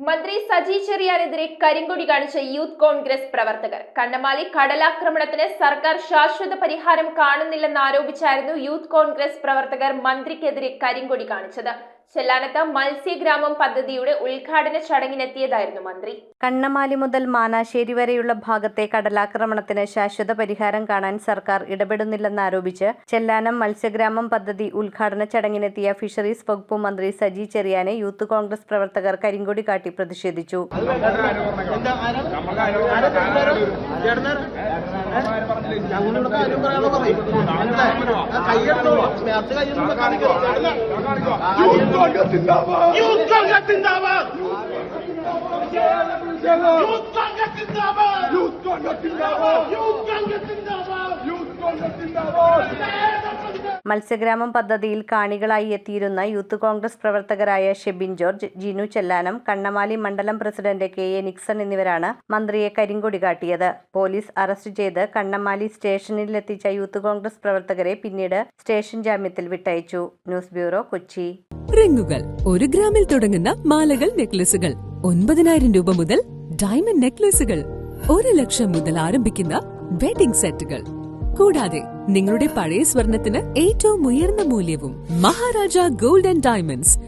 മന്ത്രി സജി ചെറിയാനെതിരെ കരിങ്കൊടി കാണിച്ച യൂത്ത് കോൺഗ്രസ് പ്രവർത്തകർ. കണ്ണമാലി കടലാക്രമണത്തിന് സർക്കാർ ശാശ്വത പരിഹാരം കാണുന്നില്ലെന്നാരോപിച്ചായിരുന്നു യൂത്ത് കോൺഗ്രസ് പ്രവർത്തകർ മന്ത്രിക്കെതിരെ കരിങ്കൊടി കാണിച്ചത്. ചെല്ലാനത്ത് മത്സ്യഗ്രാമം പദ്ധതിയുടെ ഉദ്ഘാടന ചടങ്ങിനെത്തിയതായിരുന്നു മന്ത്രി. കണ്ണമാലി മുതൽ മാനാശ്ശേരി വരെയുള്ള ഭാഗത്തെ കടലാക്രമണത്തിന് ശാശ്വത പരിഹാരം കാണാൻ സർക്കാർ ഇടപെടുന്നില്ലെന്നാരോപിച്ച് ചെല്ലാനം മത്സ്യഗ്രാമം പദ്ധതി ഉദ്ഘാടന ചടങ്ങിനെത്തിയ ഫിഷറീസ് വകുപ്പ് മന്ത്രി സജി ചെറിയാനെ യൂത്ത് കോൺഗ്രസ് പ്രവർത്തകർ കരിങ്കൊടി കാട്ടി പ്രതിഷേധിച്ചു. മത്സ്യഗ്രാമം പദ്ധതിയിൽ കാണികളായി എത്തിയിരുന്ന യൂത്ത് കോൺഗ്രസ് പ്രവർത്തകരായ ഷെബിൻ ജോർജ്, ജിനു ചെല്ലാനം, കണ്ണമാലി മണ്ഡലം പ്രസിഡന്റ് KA നിക്സൺ എന്നിവരാണ് മന്ത്രിയെ കരിങ്കൊടി കാട്ടിയത്. പോലീസ് അറസ്റ്റ് ചെയ്ത് കണ്ണമാലി സ്റ്റേഷനിലെത്തിച്ച യൂത്ത് കോൺഗ്രസ് പ്രവർത്തകരെ പിന്നീട് സ്റ്റേഷൻ ജാമ്യത്തിൽ വിട്ടയച്ചു. News bureau, Kochi. റിങ്ങുകൾ 1 ഗ്രാമിൽ തുടങ്ങുന്ന മാലകൾ, നെക്ലസുകൾ 9,000 രൂപ മുതൽ ഡയമണ്ട് നെക്ലസുകൾ 1 ലക്ഷം മുതൽ ആരംഭിക്കുന്ന വെഡിംഗ് സെറ്റുകൾ, കൂടാതെ നിങ്ങളുടെ പഴയ സ്വർണത്തിന് ഏറ്റവും ഉയർന്ന മൂല്യവും. Maharaja gold and diamonds,